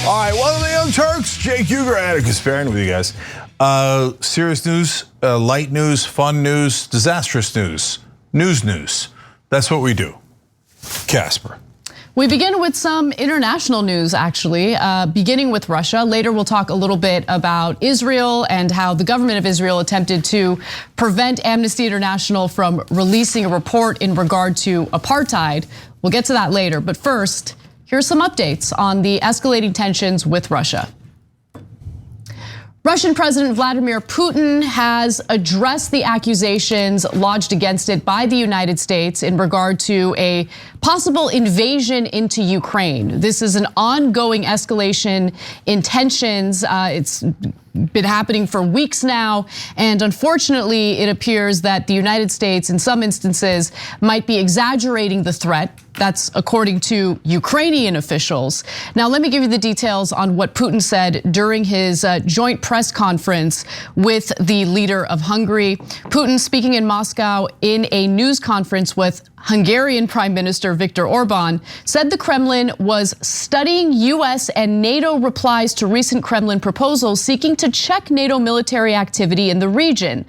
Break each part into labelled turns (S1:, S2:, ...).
S1: All right, welcome to the Young Turks. Jake Huger, Atticus Barron with you guys. Serious news, light news, fun news, disastrous news, news. That's what we do. Casper.
S2: We begin with some international news, actually, beginning with Russia. Later, we'll talk a little bit about Israel and how the government of Israel attempted to prevent Amnesty International from releasing a report in regard to apartheid. We'll get to that later. But first, here's some updates on the escalating tensions with Russia. Russian President Vladimir Putin has addressed the accusations lodged against it by the United States in regard to a possible invasion into Ukraine. This is an ongoing escalation in tensions. It's been happening for weeks now, and unfortunately, it appears that the United States, in some instances, might be exaggerating the threat. That's according to Ukrainian officials. Now, let me give you the details on what Putin said during his joint press conference with the leader of Hungary. Putin, speaking in Moscow in a news conference with Hungarian Prime Minister Viktor Orban, said the Kremlin was studying US and NATO replies to recent Kremlin proposals seeking to check NATO military activity in the region.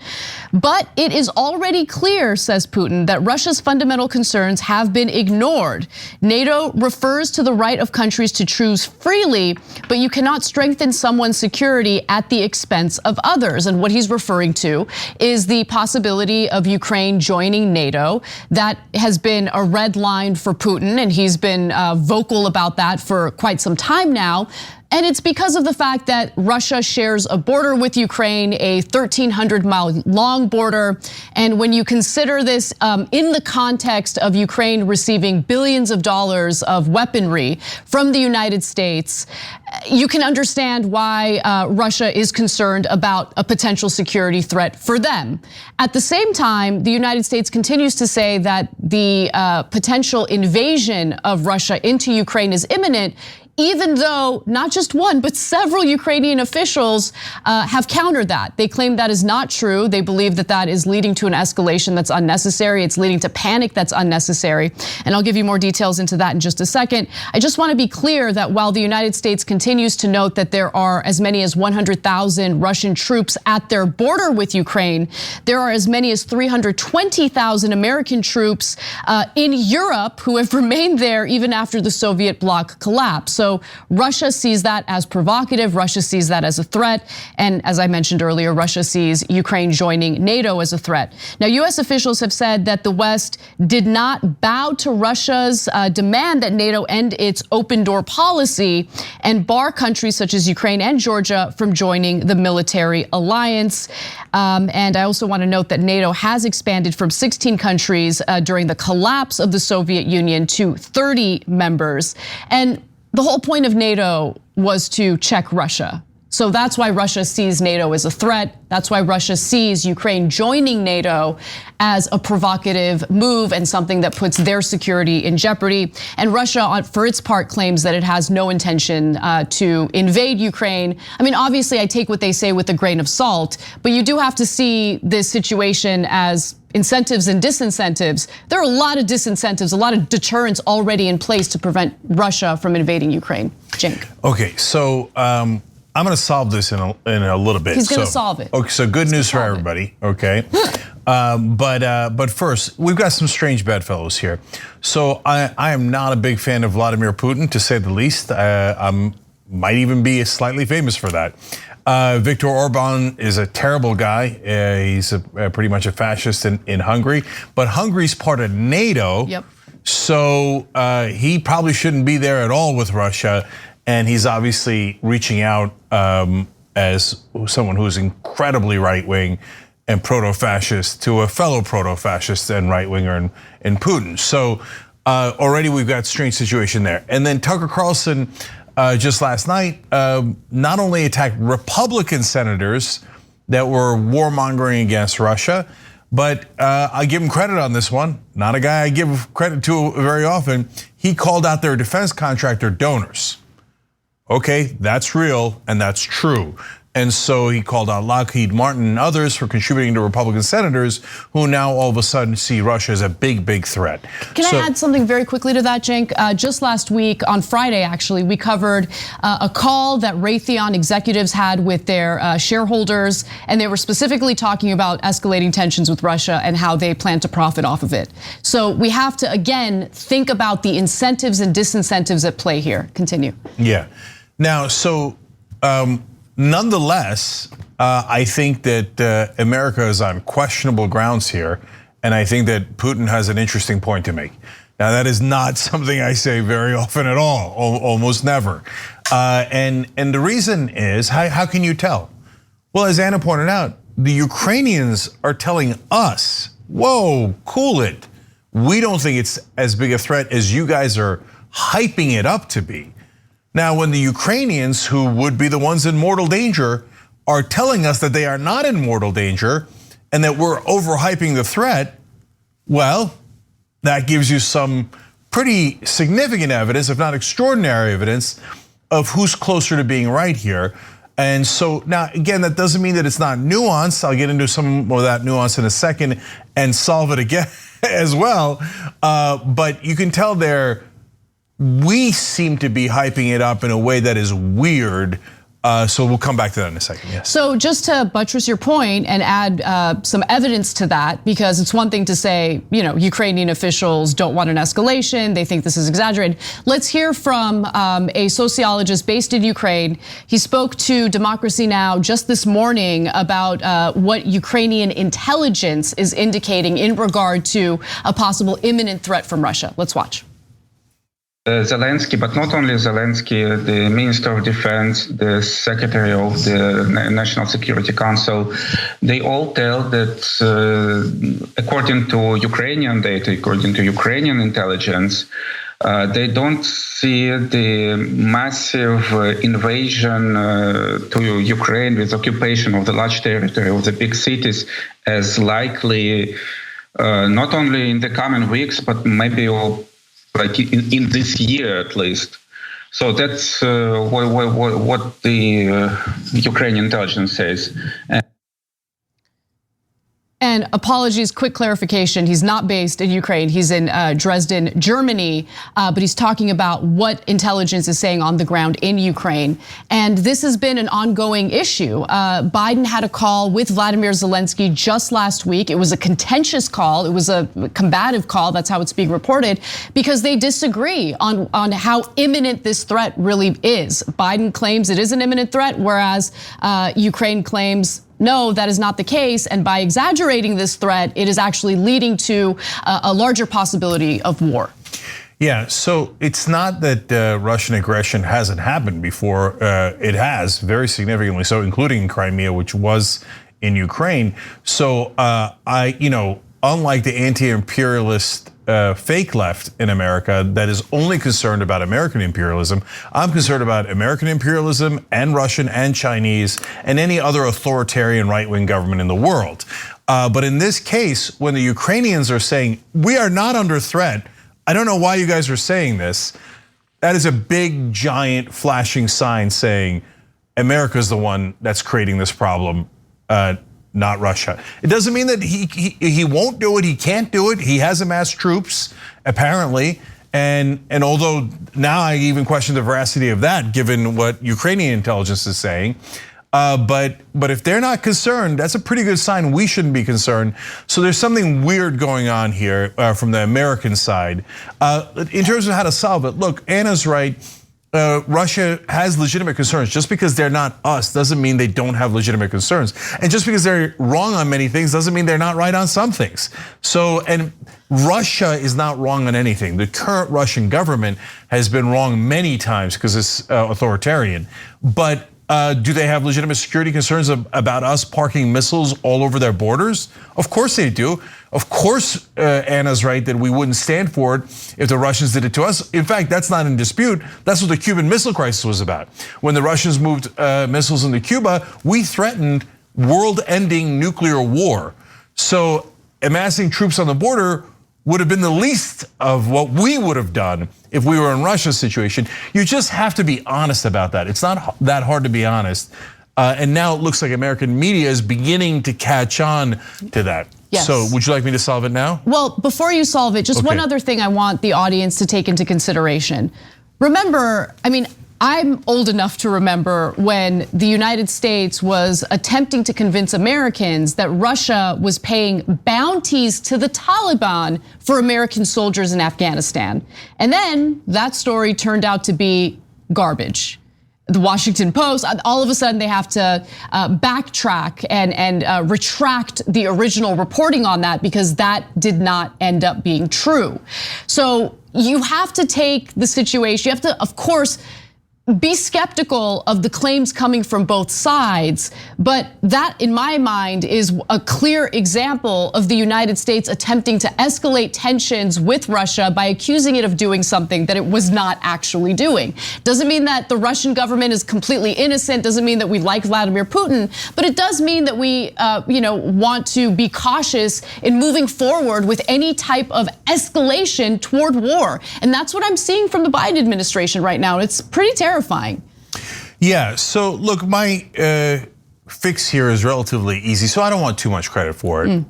S2: But it is already clear, says Putin, that Russia's fundamental concerns have been ignored. NATO refers to the right of countries to choose freely, but you cannot strengthen someone's security at the expense of others. And what he's referring to is the possibility of Ukraine joining NATO. That has been a red line for Putin, and he's been vocal about that for quite some time now. And it's because of the fact that Russia shares a border with Ukraine, a 1,300-mile long border. And when you consider this in the context of Ukraine receiving billions of dollars of weaponry from the United States, you can understand why Russia is concerned about a potential security threat for them. At the same time, the United States continues to say that the potential invasion of Russia into Ukraine is imminent, even though not just one, but several Ukrainian officials have countered that. They claim that is not true. They believe that that is leading to an escalation that's unnecessary. It's leading to panic that's unnecessary. And I'll give you more details into that in just a second. I just want to be clear that while the United States continues to note that there are as many as 100,000 Russian troops at their border with Ukraine, there are as many as 320,000 American troops in Europe who have remained there even after the Soviet bloc collapsed. So Russia sees that as provocative. Russia sees that as a threat. And as I mentioned earlier, Russia sees Ukraine joining NATO as a threat. Now, US officials have said that the West did not bow to Russia's demand that NATO end its open door policy and bar countries such as Ukraine and Georgia from joining the military alliance. And I also want to note that NATO has expanded from 16 countries during the collapse of the Soviet Union to 30 members. And the whole point of NATO was to check Russia. So that's why Russia sees NATO as a threat. That's why Russia sees Ukraine joining NATO as a provocative move and something that puts their security in jeopardy. And Russia, for its part, claims that it has no intention to invade Ukraine. I mean, obviously, I take what they say with a grain of salt, but you do have to see this situation as incentives and disincentives. There are a lot of disincentives, a lot of deterrents already in place to prevent Russia from invading Ukraine. Cenk.
S1: Okay, so I'm going to solve this in a little bit.
S2: He's going to solve it.
S1: Okay, so good news for everybody. Okay, but first, we've got some strange bedfellows here. So I am not a big fan of Vladimir Putin, to say the least. I might even be slightly famous for that. Viktor Orban is a terrible guy. He's pretty much a fascist in Hungary, but Hungary's part of NATO.
S2: Yep.
S1: So he probably shouldn't be there at all with Russia. And he's obviously reaching out as someone who's incredibly right-wing and proto-fascist to a fellow proto-fascist and right-winger in Putin. So already we've got a strange situation there. And then Tucker Carlson just last night not only attacked Republican senators that were warmongering against Russia, but I give him credit on this one. Not a guy I give credit to very often. He called out their defense contractor donors. Okay, that's real and that's true. And so he called out Lockheed Martin and others for contributing to Republican senators who now all of a sudden see Russia as a big, big threat.
S2: Can I add something very quickly to that, Cenk? Just last week, on Friday actually, we covered a call that Raytheon executives had with their shareholders, and they were specifically talking about escalating tensions with Russia and how they plan to profit off of it. So we have to, again, think about the incentives and disincentives at play here. Continue.
S1: Yeah. Now, so nonetheless, I think that America is on questionable grounds here, and I think that Putin has an interesting point to make. Now, that is not something I say very often at all, almost never. And the reason is, how can you tell? Well, as Anna pointed out, the Ukrainians are telling us, whoa, cool it. We don't think it's as big a threat as you guys are hyping it up to be. Now, when the Ukrainians, who would be the ones in mortal danger, are telling us that they are not in mortal danger and that we're overhyping the threat, well, that gives you some pretty significant evidence, if not extraordinary evidence, of who's closer to being right here. And so now, again, that doesn't mean that it's not nuanced. I'll get into some more of that nuance in a second and solve it again as well. But you can tell there, we seem to be hyping it up in a way that is weird. So we'll come back to that in a second, yes.
S2: So just to buttress your point and add some evidence to that, because it's one thing to say, Ukrainian officials don't want an escalation, they think this is exaggerated. Let's hear from a sociologist based in Ukraine. He spoke to Democracy Now! Just this morning about what Ukrainian intelligence is indicating in regard to a possible imminent threat from Russia. Let's watch.
S3: Zelensky, but not only Zelensky, the Minister of Defense, the Secretary of the National Security Council, they all tell that according to Ukrainian data, according to Ukrainian intelligence, they don't see the massive invasion to Ukraine with occupation of the large territory of the big cities as likely, not only in the coming weeks, but maybe like in this year at least. So that's what the Ukrainian intelligence says.
S2: And apologies, quick clarification, he's not based in Ukraine, he's in Dresden, Germany, but he's talking about what intelligence is saying on the ground in Ukraine. And this has been an ongoing issue. Biden had a call with Vladimir Zelensky just last week. It was a contentious call, it was a combative call, that's how it's being reported, because they disagree on how imminent this threat really is. Biden claims it is an imminent threat, whereas Ukraine claims no, that is not the case. And by exaggerating this threat, it is actually leading to a larger possibility of war.
S1: Yeah, so it's not that Russian aggression hasn't happened before. It has, very significantly so, including in Crimea, which was in Ukraine. So unlike the anti-imperialist fake left in America that is only concerned about American imperialism, I'm concerned about American imperialism and Russian and Chinese and any other authoritarian right-wing government in the world. But in this case, when the Ukrainians are saying, we are not under threat, I don't know why you guys are saying this, that is a big, giant, flashing sign saying America's the one that's creating this problem, not Russia. It doesn't mean that he won't do it, he can't do it. He has amassed troops, apparently. And although now I even question the veracity of that, given what Ukrainian intelligence is saying. But if they're not concerned, that's a pretty good sign we shouldn't be concerned. So there's something weird going on here from the American side. In terms of how to solve it, look, Anna's right. Russia has legitimate concerns. Just because they're not us doesn't mean they don't have legitimate concerns. And just because they're wrong on many things doesn't mean they're not right on some things. So, and Russia is not wrong on anything. The current Russian government has been wrong many times because it's authoritarian. But do they have legitimate security concerns about us parking missiles all over their borders? Of course they do. Of course, Anna's right that we wouldn't stand for it if the Russians did it to us. In fact, that's not in dispute. That's what the Cuban Missile Crisis was about. When the Russians moved missiles into Cuba, we threatened world-ending nuclear war. So amassing troops on the border would have been the least of what we would have done if we were in Russia's situation. You just have to be honest about that. It's not that hard to be honest. And now it looks like American media is beginning to catch on to that.
S2: Yes.
S1: So would you like me to solve it now?
S2: Well, before you solve it, just one other thing I want the audience to take into consideration. Remember, I mean, I'm old enough to remember when the United States was attempting to convince Americans that Russia was paying bounties to the Taliban for American soldiers in Afghanistan. And then that story turned out to be garbage. The Washington Post, all of a sudden they have to backtrack and retract the original reporting on that because that did not end up being true. So you have to take the situation, you have to, of course, be skeptical of the claims coming from both sides, but that in my mind is a clear example of the United States attempting to escalate tensions with Russia by accusing it of doing something that it was not actually doing. Doesn't mean that the Russian government is completely innocent, doesn't mean that we like Vladimir Putin, but it does mean that we want to be cautious in moving forward with any type of escalation toward war. And that's what I'm seeing from the Biden administration right now. It's pretty terrifying.
S1: Yeah, so look, my fix here is relatively easy, so I don't want too much credit for it.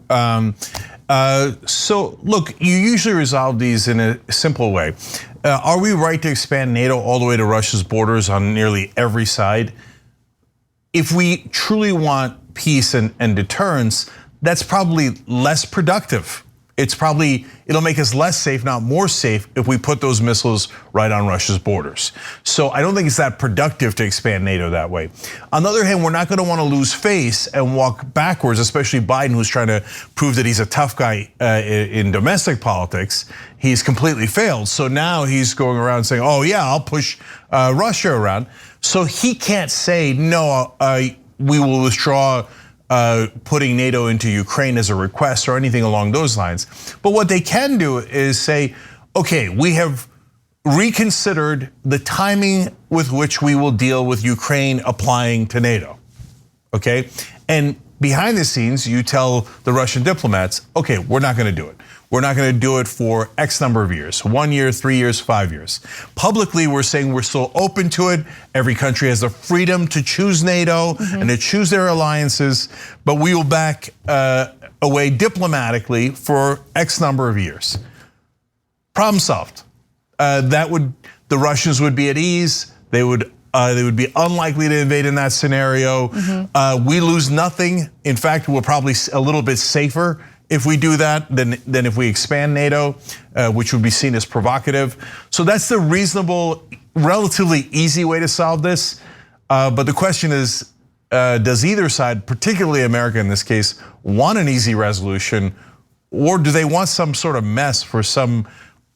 S1: So look, you usually resolve these in a simple way. Are we right to expand NATO all the way to Russia's borders on nearly every side? If we truly want peace and deterrence, that's probably less productive. It'll make us less safe, not more safe, if we put those missiles right on Russia's borders. So I don't think it's that productive to expand NATO that way. On the other hand, we're not gonna wanna lose face and walk backwards, especially Biden, who's trying to prove that he's a tough guy in domestic politics. He's completely failed. So now he's going around saying, oh yeah, I'll push Russia around. So he can't say, no, we will withdraw putting NATO into Ukraine as a request or anything along those lines. But what they can do is say, okay, we have reconsidered the timing with which we will deal with Ukraine applying to NATO, okay? And behind the scenes, you tell the Russian diplomats, okay, we're not gonna do it. We're not gonna do it for X number of years, 1 year, 3 years, 5 years. Publicly, we're saying we're still open to it. Every country has the freedom to choose NATO and to choose their alliances, but we will back away diplomatically for X number of years. Problem solved. The Russians would be at ease. They would be unlikely to invade in that scenario. We lose nothing. In fact, we're probably a little bit safer if we do that than if we expand NATO, which would be seen as provocative. So that's the reasonable, relatively easy way to solve this. But the question is, does either side, particularly America in this case, want an easy resolution, or do they want some sort of mess for some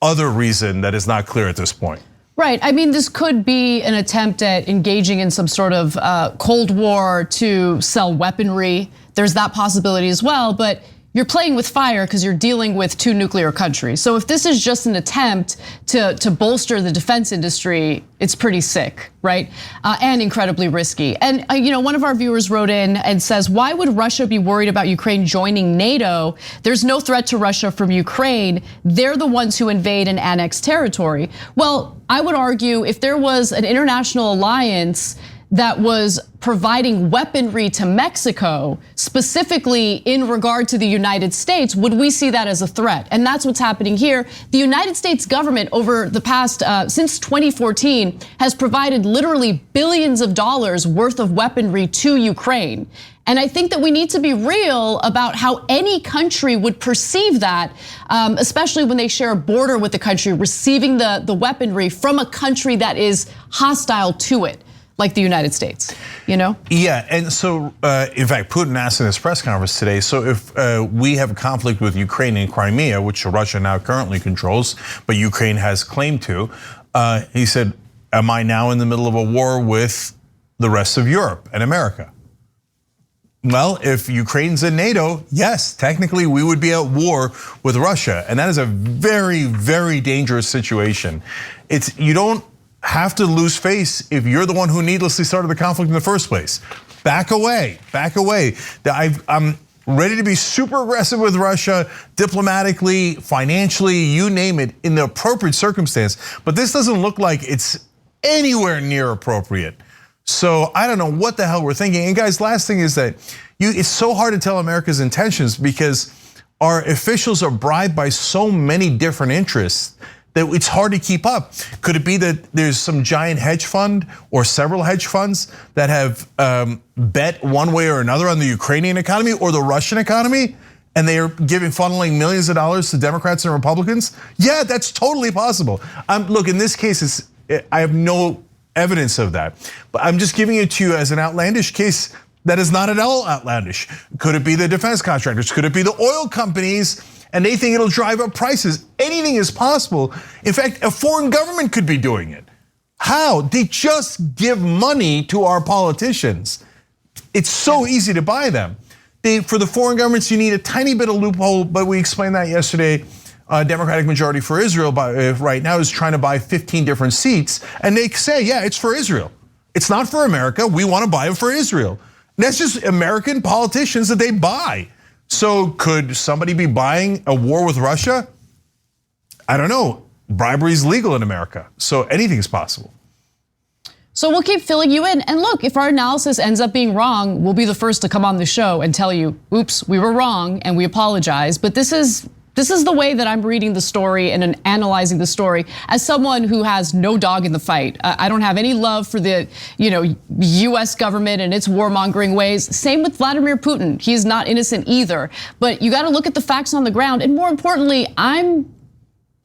S1: other reason that is not clear at this point?
S2: Right, I mean, this could be an attempt at engaging in some sort of Cold War to sell weaponry. There's that possibility as well, but you're playing with fire because you're dealing with two nuclear countries. So if this is just an attempt to bolster the defense industry, it's pretty sick, right? And incredibly risky. And one of our viewers wrote in and says, why would Russia be worried about Ukraine joining NATO? There's no threat to Russia from Ukraine. They're the ones who invade and annex territory. Well, I would argue if there was an international alliance that was providing weaponry to Mexico, specifically in regard to the United States, would we see that as a threat? And that's what's happening here. The United States government over the past, since 2014, has provided literally billions of dollars worth of weaponry to Ukraine. And I think that we need to be real about how any country would perceive that, especially when they share a border with the country, receiving the weaponry from a country that is hostile to it, like the United States, Yeah, and so in fact, Putin asked in his press conference today, so if we have a conflict with Ukraine in Crimea, which Russia now currently controls, but Ukraine has claim to, he said, am I now in the middle of a war with the rest of Europe and America? Well, if Ukraine's in NATO, yes, technically we would be at war with Russia. And that is a very, very dangerous situation. You don't have to lose face if you're the one who needlessly started the conflict in the first place. Back away, back away. I'm ready to be super aggressive with Russia, diplomatically, financially, you name it, in the appropriate circumstance. But this doesn't look like it's anywhere near appropriate.
S1: So I don't know what the hell we're thinking. And guys, last thing is that it's so hard to tell America's intentions because our officials are bribed by so many different interests that it's hard to keep up. Could it be that there's some giant hedge fund or several hedge funds that have bet one way or another on the Ukrainian economy or the Russian economy, and they are funneling millions of dollars to Democrats and Republicans? Yeah, that's totally possible. Look, in this case, I have no evidence of that, but I'm just giving it to you as an outlandish case that is not at all outlandish. Could it be the defense contractors? Could it be the oil companies? And they think it'll drive up prices. Anything is possible. In fact, a foreign government could be doing it. How? They just give money to our politicians. It's so easy to buy them. For the foreign governments, you need a tiny bit of loophole, but we explained that yesterday. Democratic majority for Israel right now is trying to buy 15 different seats, and they say, yeah, it's for Israel. It's not for America. We want to buy it for Israel. And that's just American politicians that they buy. So could somebody be buying a war with Russia? I don't know. Bribery is legal in America, so anything's possible.
S2: So we'll keep filling you in. And look, if our analysis ends up being wrong, we'll be the first to come on the show and tell you, oops, we were wrong and we apologize. But this is the way that I'm reading the story and analyzing the story as someone who has no dog in the fight. I don't have any love for the US government and its warmongering ways. Same with Vladimir Putin. He's not innocent either. But you got to look at the facts on the ground. And more importantly, I'm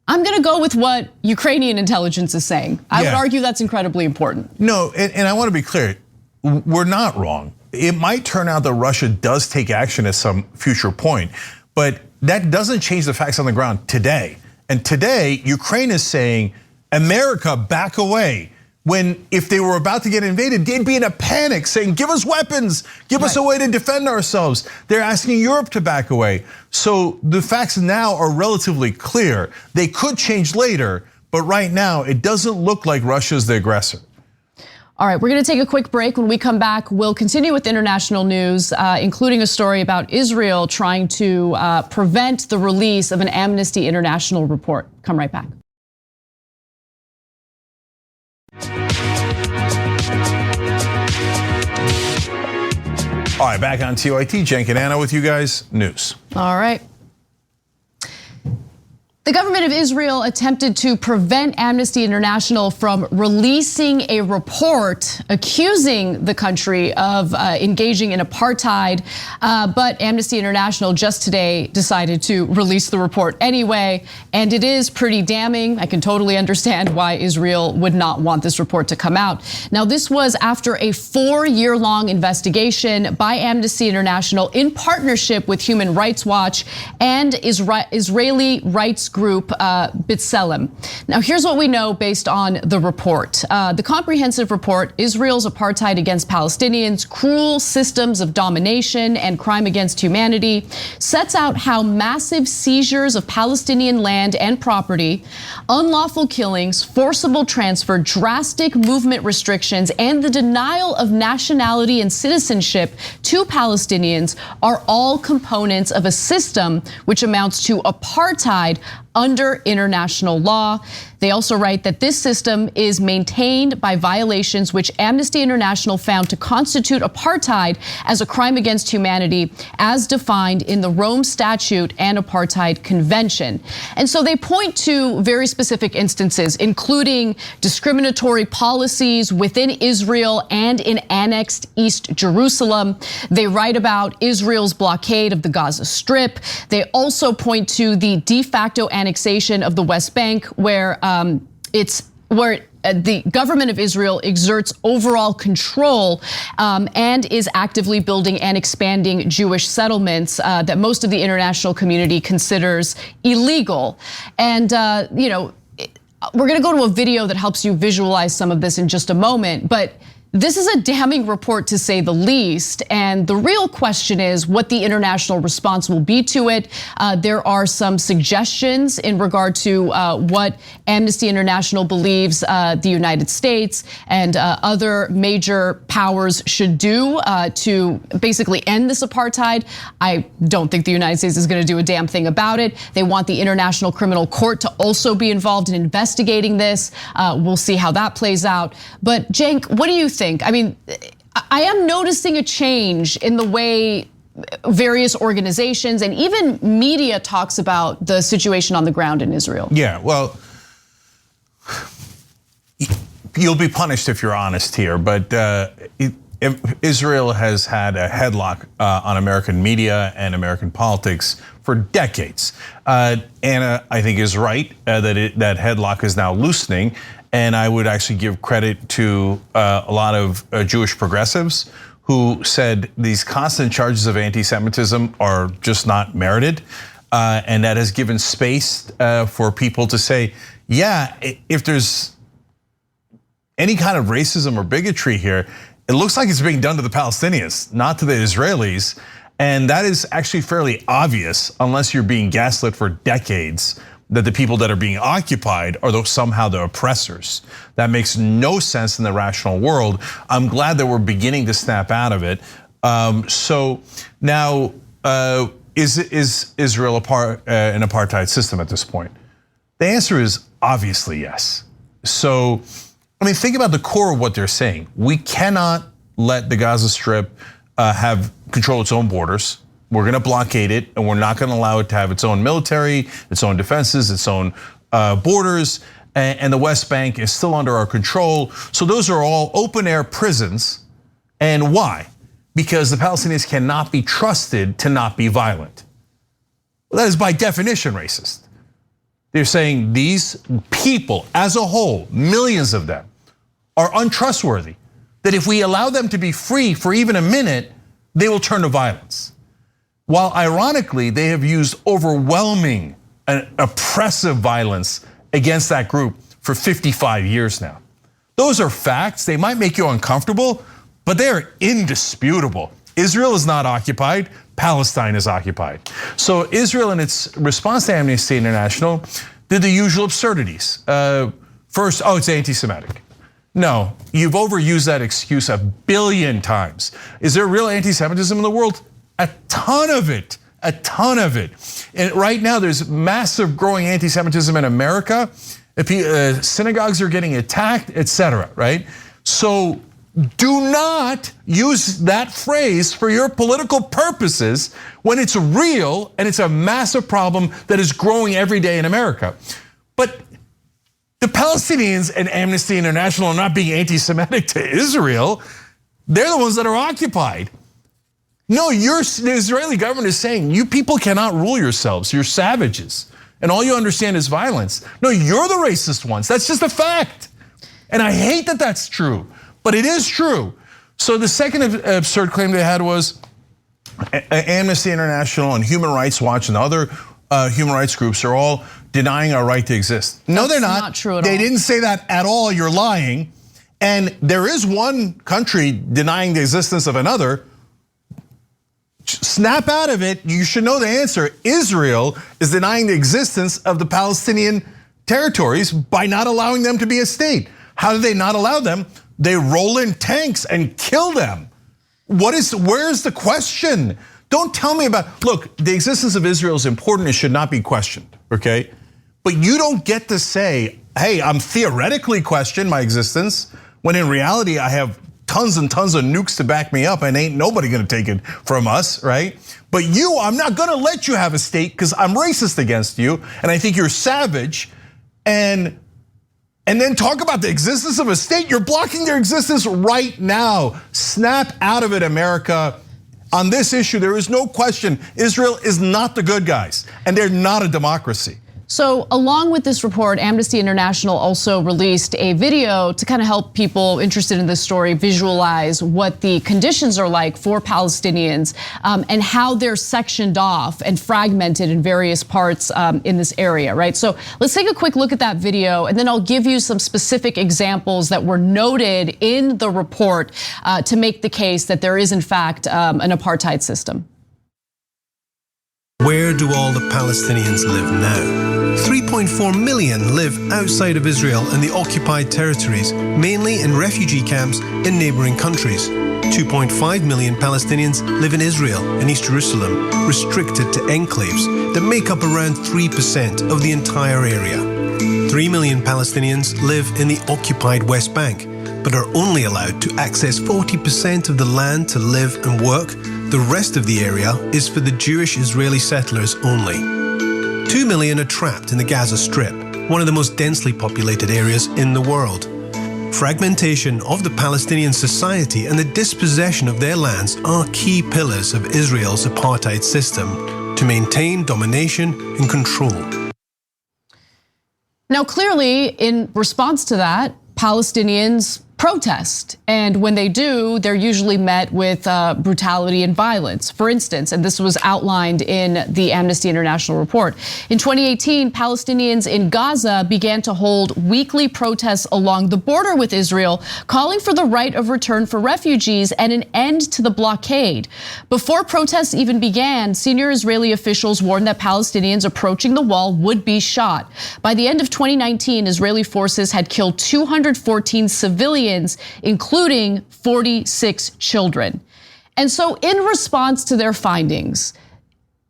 S2: going to go with what Ukrainian intelligence is saying. I would argue that's incredibly important.
S1: No, and I want to be clear. We're not wrong. It might turn out that Russia does take action at some future point, but that doesn't change the facts on the ground today. And today, Ukraine is saying, America, back away. When if they were about to get invaded, they'd be in a panic saying, give us weapons, give us a way to defend ourselves. They're asking Europe to back away. So the facts now are relatively clear. They could change later, but right now it doesn't look like Russia's the aggressor.
S2: All right, we're going to take a quick break. When we come back, we'll continue with international news, including a story about Israel trying to prevent the release of an Amnesty International report. Come right back.
S1: All right, back on TYT, Cenk and Anna with you guys, news.
S2: All right. The government of Israel attempted to prevent Amnesty International from releasing a report accusing the country of engaging in apartheid, but Amnesty International just today decided to release the report anyway, and it is pretty damning. I can totally understand why Israel would not want this report to come out. Now, this was after a 4-year-long investigation by Amnesty International in partnership with Human Rights Watch and Israeli rights group B'Tselem. Now, here's what we know based on the report. The comprehensive report, Israel's apartheid against Palestinians, cruel systems of domination and crime against humanity, sets out how massive seizures of Palestinian land and property, unlawful killings, forcible transfer, drastic movement restrictions, and the denial of nationality and citizenship to Palestinians are all components of a system which amounts to apartheid under international law. They also write that this system is maintained by violations which Amnesty International found to constitute apartheid as a crime against humanity as defined in the Rome Statute and Apartheid Convention. And so they point to very specific instances, including discriminatory policies within Israel and in annexed East Jerusalem. They write about Israel's blockade of the Gaza Strip. They also point to the de facto annexation of the West Bank, where the government of Israel exerts overall control and is actively building and expanding Jewish settlements that most of the international community considers illegal. And we're going to go to a video that helps you visualize some of this in just a moment, but this is a damning report to say the least, and the real question is what the international response will be to it. There are some suggestions in regard to what Amnesty International believes the United States and other major powers should do to basically end this apartheid. I don't think the United States is going to do a damn thing about it. They want the International Criminal Court to also be involved in investigating this. We'll see how that plays out. But Cenk, what do you think? think? I mean, I am noticing a change in the way various organizations and even media talks about the situation on the ground in Israel.
S1: Yeah, well, you'll be punished if you're honest here, but Israel has had a headlock on American media and American politics for decades. Anna, I think, is right that headlock is now loosening, and I would actually give credit to a lot of Jewish progressives who said these constant charges of anti-Semitism are just not merited, and that has given space for people to say, yeah, if there's any kind of racism or bigotry here, it looks like it's being done to the Palestinians, not to the Israelis. And that is actually fairly obvious unless you're being gaslit for decades that the people that are being occupied are somehow the oppressors. That makes no sense in the rational world. I'm glad that we're beginning to snap out of it. So now, is Israel an apartheid system at this point? The answer is obviously yes. So, I mean, think about the core of what they're saying. We cannot let the Gaza Strip have control its own borders. We're gonna blockade it, and we're not gonna allow it to have its own military, its own defenses, its own borders, and the West Bank is still under our control. So those are all open air prisons. And why? Because the Palestinians cannot be trusted to not be violent. Well, that is by definition racist. They're saying these people as a whole, millions of them, are untrustworthy. That if we allow them to be free for even a minute, they will turn to violence. While ironically, they have used overwhelming and oppressive violence against that group for 55 years now. Those are facts. They might make you uncomfortable, but they are indisputable. Israel is not occupied, Palestine is occupied. So Israel, in its response to Amnesty International, did the usual absurdities. First, it's anti-Semitic. No, you've overused that excuse 1 billion times. Is there real anti-Semitism in the world? A ton of it, a ton of it. And right now there's massive growing anti-Semitism in America. Synagogues are getting attacked, etc., right? So do not use that phrase for your political purposes when it's real and it's a massive problem that is growing every day in America. But the Palestinians and Amnesty International are not being anti-Semitic to Israel. They're the ones that are occupied. No, the Israeli government is saying you people cannot rule yourselves. You're savages, and all you understand is violence. No, you're the racist ones. That's just a fact. And I hate that that's true, but it is true. So the second absurd claim they had was Amnesty International and Human Rights Watch and other human rights groups are all denying our right to exist. No, they're not.
S2: Not true at all.
S1: They didn't say that at all. You're lying. And there is one country denying the existence of another. Snap out of it. You should know the answer. Israel is denying the existence of the Palestinian territories by not allowing them to be a state. How do they not allow them? They roll in tanks and kill them. Where's the question? Don't tell me about, look, the existence of Israel is important. It should not be questioned, okay? But you don't get to say, hey, I'm theoretically questioning my existence, when in reality I have tons and tons of nukes to back me up and ain't nobody gonna take it from us, right? But I'm not gonna let you have a state because I'm racist against you and I think you're savage. And then talk about the existence of a state. You're blocking their existence right now. Snap out of it, America. On this issue, there is no question Israel is not the good guys and they're not a democracy.
S2: So along with this report, Amnesty International also released a video to kind of help people interested in this story visualize what the conditions are like for Palestinians and how they're sectioned off and fragmented in various parts in this area, right? So let's take a quick look at that video and then I'll give you some specific examples that were noted in the report to make the case that there is in fact an apartheid system.
S4: Where do all the Palestinians live now? 3.4 million live outside of Israel in the occupied territories, mainly in refugee camps in neighboring countries. 2.5 million Palestinians live in Israel, in East Jerusalem, restricted to enclaves that make up around 3% of the entire area. 3 million Palestinians live in the occupied West Bank, but are only allowed to access 40% of the land to live and work. The rest of the area is for the Jewish Israeli settlers only. 2 million are trapped in the Gaza Strip, one of the most densely populated areas in the world. Fragmentation of the Palestinian society and the dispossession of their lands are key pillars of Israel's apartheid system to maintain domination and control.
S2: Now, clearly, in response to that, Palestinians protest. And when they do, they're usually met with brutality and violence. For instance, and this was outlined in the Amnesty International report, in 2018, Palestinians in Gaza began to hold weekly protests along the border with Israel, calling for the right of return for refugees and an end to the blockade. Before protests even began, senior Israeli officials warned that Palestinians approaching the wall would be shot. By the end of 2019, Israeli forces had killed 214 civilians, including 46 children. And so in response to their findings,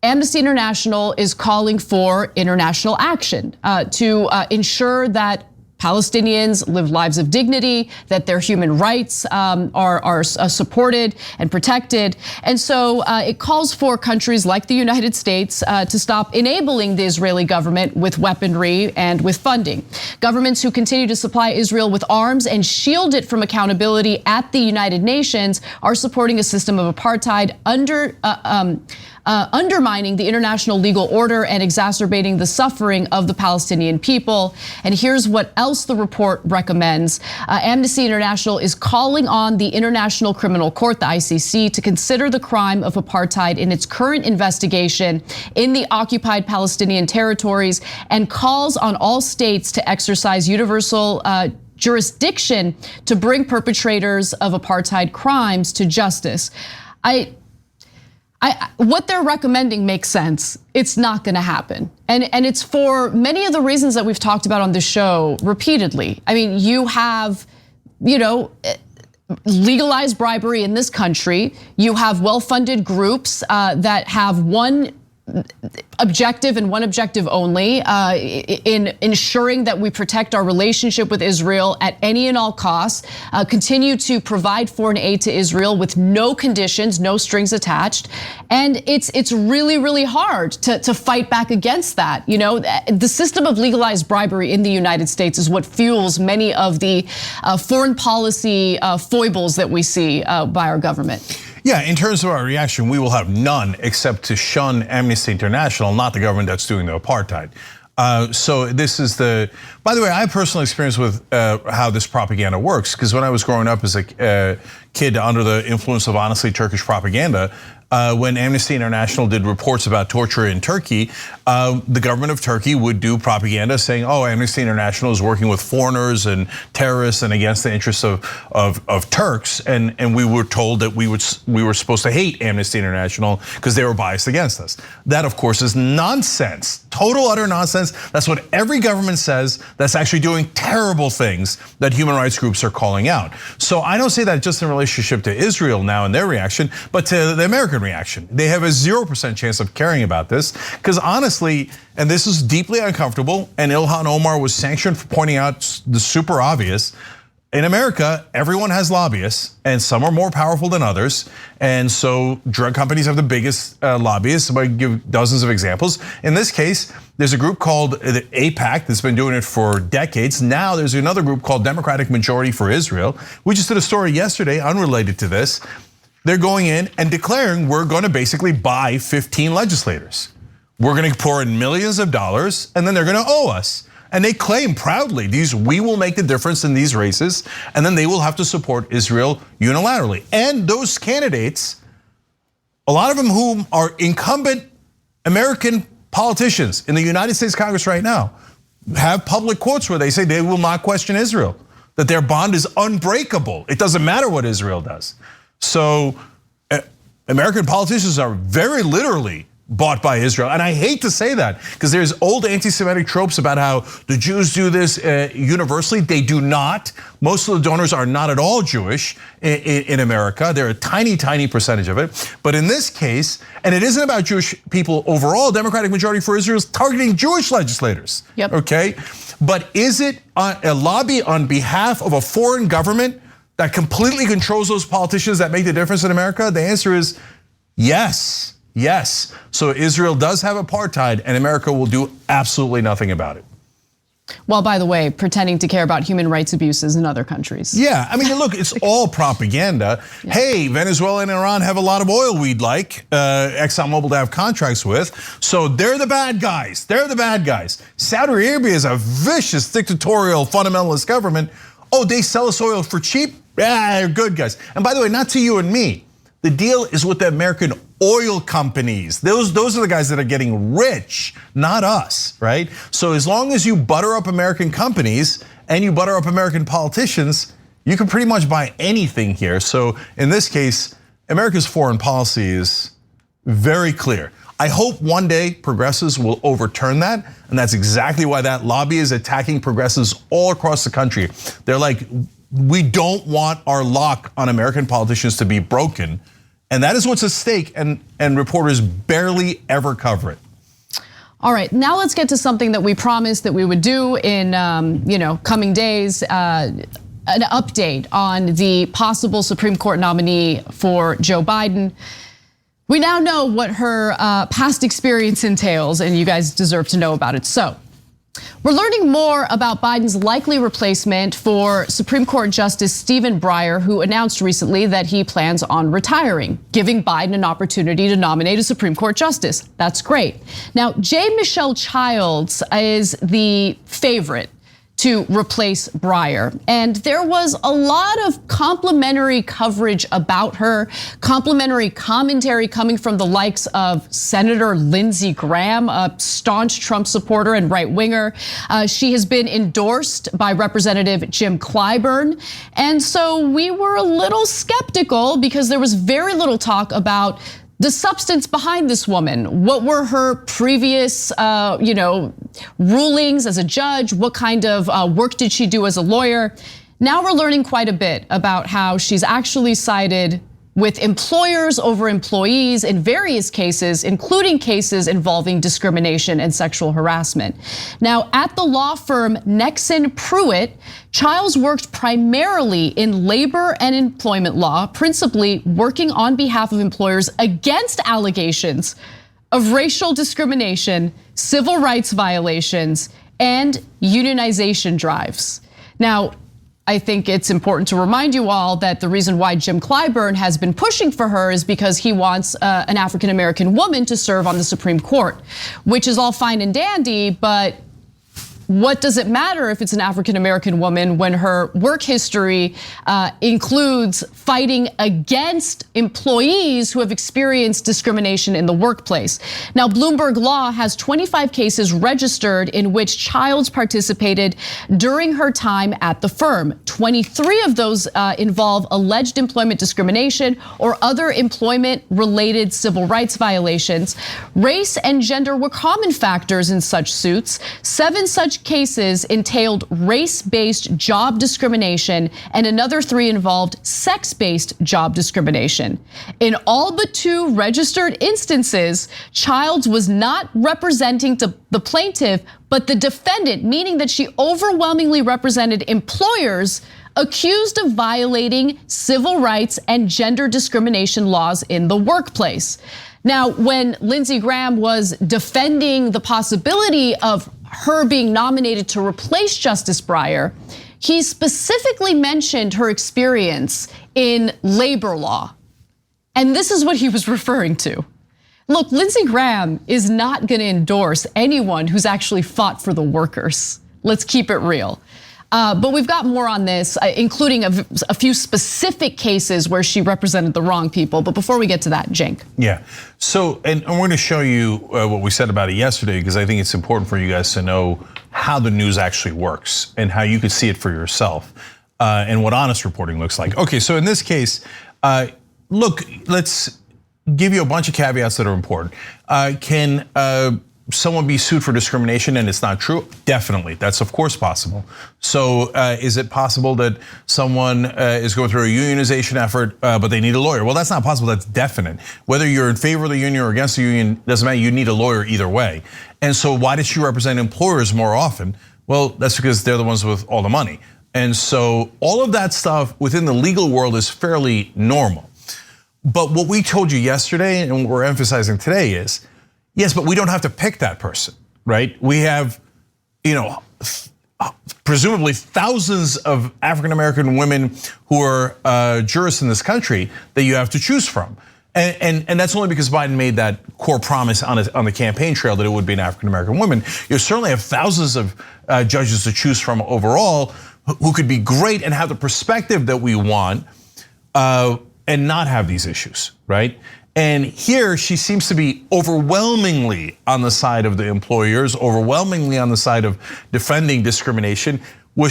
S2: Amnesty International is calling for international action to ensure that Palestinians live lives of dignity, that their human rights are supported and protected. And so it calls for countries like the United States to stop enabling the Israeli government with weaponry and with funding. Governments who continue to supply Israel with arms and shield it from accountability at the United Nations are supporting a system of apartheid undermining the international legal order and exacerbating the suffering of the Palestinian people. And here's what else the report recommends. Amnesty International is calling on the International Criminal Court, the ICC, to consider the crime of apartheid in its current investigation in the occupied Palestinian territories, and calls on all states to exercise universal jurisdiction to bring perpetrators of apartheid crimes to justice. What they're recommending makes sense. It's not going to happen. And it's for many of the reasons that we've talked about on the show repeatedly. I mean, you have, legalized bribery in this country. You have well-funded groups that have one objective and one objective only, in ensuring that we protect our relationship with Israel at any and all costs, continue to provide foreign aid to Israel with no conditions, no strings attached. And it's really, really hard to fight back against that. The system of legalized bribery in the United States is what fuels many of the foreign policy foibles that we see by our government.
S1: Yeah, in terms of our reaction, we will have none except to shun Amnesty International, not the government that's doing the apartheid. So this is by the way, I have personal experience with how this propaganda works, because when I was growing up as a kid under the influence of honestly Turkish propaganda, when Amnesty International did reports about torture in Turkey, the government of Turkey would do propaganda saying, oh, Amnesty International is working with foreigners and terrorists and against the interests of Turks. And we were told that we were supposed to hate Amnesty International because they were biased against us. That, of course, is nonsense, total utter nonsense. That's what every government says that's actually doing terrible things that human rights groups are calling out. So I don't say that just in relationship to Israel now and their reaction, but to the American reaction. They have a 0% chance of caring about this, because honestly, and this is deeply uncomfortable, and Ilhan Omar was sanctioned for pointing out the super obvious. In America, everyone has lobbyists, and some are more powerful than others. And so drug companies have the biggest lobbyists. Somebody give dozens of examples. In this case, there's a group called the AIPAC that's been doing it for decades. Now there's another group called Democratic Majority for Israel. We just did a story yesterday unrelated to this. They're going in and declaring we're going to basically buy 15 legislators. We're going to pour in millions of dollars, and then they're going to owe us. And they claim proudly, we will make the difference in these races, and then they will have to support Israel unilaterally. And those candidates, a lot of them whom are incumbent American politicians in the United States Congress right now, have public quotes where they say they will not question Israel, that their bond is unbreakable. It doesn't matter what Israel does. So American politicians are very literally bought by Israel. And I hate to say that, because there's old anti-Semitic tropes about how the Jews do this universally. They do not. Most of the donors are not at all Jewish in America. They're a tiny, tiny percentage of it. But in this case, and it isn't about Jewish people overall, Democratic Majority for Israel is targeting Jewish legislators.
S2: Yep.
S1: Okay. But is it a lobby on behalf of a foreign government that completely controls those politicians that make the difference in America? The answer is yes, yes. So Israel does have apartheid and America will do absolutely nothing about it.
S2: Well, by the way, pretending to care about human rights abuses in other countries.
S1: Yeah, I mean, look, it's all propaganda. Yeah. Hey, Venezuela and Iran have a lot of oil we'd like ExxonMobil to have contracts with. So they're the bad guys. They're the bad guys. Saudi Arabia is a vicious dictatorial fundamentalist government. Oh, they sell us oil for cheap? Yeah, they're good guys. And by the way, not to you and me. The deal is with the American oil companies. Those are the guys that are getting rich, not us, right? So as long as you butter up American companies and you butter up American politicians, you can pretty much buy anything here. So in this case, America's foreign policy is very clear. I hope one day progressives will overturn that, and that's exactly why that lobby is attacking progressives all across the country. They're like, we don't want our lock on American politicians to be broken. And that is what's at stake, and reporters barely ever cover it.
S2: All right, now let's get to something that we promised that we would do in coming days. An update on the possible Supreme Court nominee for Joe Biden. We now know what her past experience entails, and you guys deserve to know about it. So, we're learning more about Biden's likely replacement for Supreme Court Justice Stephen Breyer, who announced recently that he plans on retiring, giving Biden an opportunity to nominate a Supreme Court justice. That's great. Now, J. Michelle Childs is the favorite to replace Breyer. And there was a lot of complimentary coverage about her, complimentary commentary coming from the likes of Senator Lindsey Graham, a staunch Trump supporter and right winger. She has been endorsed by Representative Jim Clyburn. And so we were a little skeptical because there was very little talk about the substance behind this woman. What were her previous, rulings as a judge? What kind of work did she do as a lawyer? Now we're learning quite a bit about how she's actually sided with employers over employees in various cases, including cases involving discrimination and sexual harassment. Now, at the law firm Nexon Pruitt, Childs worked primarily in labor and employment law, principally working on behalf of employers against allegations of racial discrimination, civil rights violations, and unionization drives. Now, I think it's important to remind you all that the reason why Jim Clyburn has been pushing for her is because he wants an African-American woman to serve on the Supreme Court, which is all fine and dandy, but what does it matter if it's an African-American woman when her work history includes fighting against employees who have experienced discrimination in the workplace? Now, Bloomberg Law has 25 cases registered in which Childs participated during her time at the firm. 23 of those involve alleged employment discrimination or other employment-related civil rights violations. Race and gender were common factors in such suits. 7 such cases entailed race-based job discrimination, and another 3 involved sex-based job discrimination. In all but 2 registered instances, Childs was not representing the plaintiff, but the defendant, meaning that she overwhelmingly represented employers accused of violating civil rights and gender discrimination laws in the workplace. Now, when Lindsey Graham was defending the possibility of her being nominated to replace Justice Breyer, he specifically mentioned her experience in labor law. And this is what he was referring to. Look, Lindsey Graham is not gonna endorse anyone who's actually fought for the workers. Let's keep it real. But we've got more on this, including a few specific cases where she represented the wrong people. But before we get to that, Cenk.
S1: Yeah, so, and we're gonna show you what we said about it yesterday, because I think it's important for you guys to know how the news actually works and how you could see it for yourself and what honest reporting looks like. Okay, so in this case, look, let's give you a bunch of caveats that are important. Can someone be sued for discrimination and it's not true? Definitely, that's of course possible. So is it possible that someone is going through a unionization effort, but they need a lawyer? Well, that's not possible, that's definite. Whether you're in favor of the union or against the union, doesn't matter, you need a lawyer either way. And so why does she represent employers more often? Well, that's because they're the ones with all the money. And so all of that stuff within the legal world is fairly normal. But what we told you yesterday and what we're emphasizing today is, yes, but we don't have to pick that person, right? We have, presumably thousands of African-American women who are jurists in this country that you have to choose from. And that's only because Biden made that core promise on the campaign trail that it would be an African-American woman. You certainly have thousands of judges to choose from overall who could be great and have the perspective that we want and not have these issues, right? And here she seems to be overwhelmingly on the side of the employers, overwhelmingly on the side of defending discrimination. Were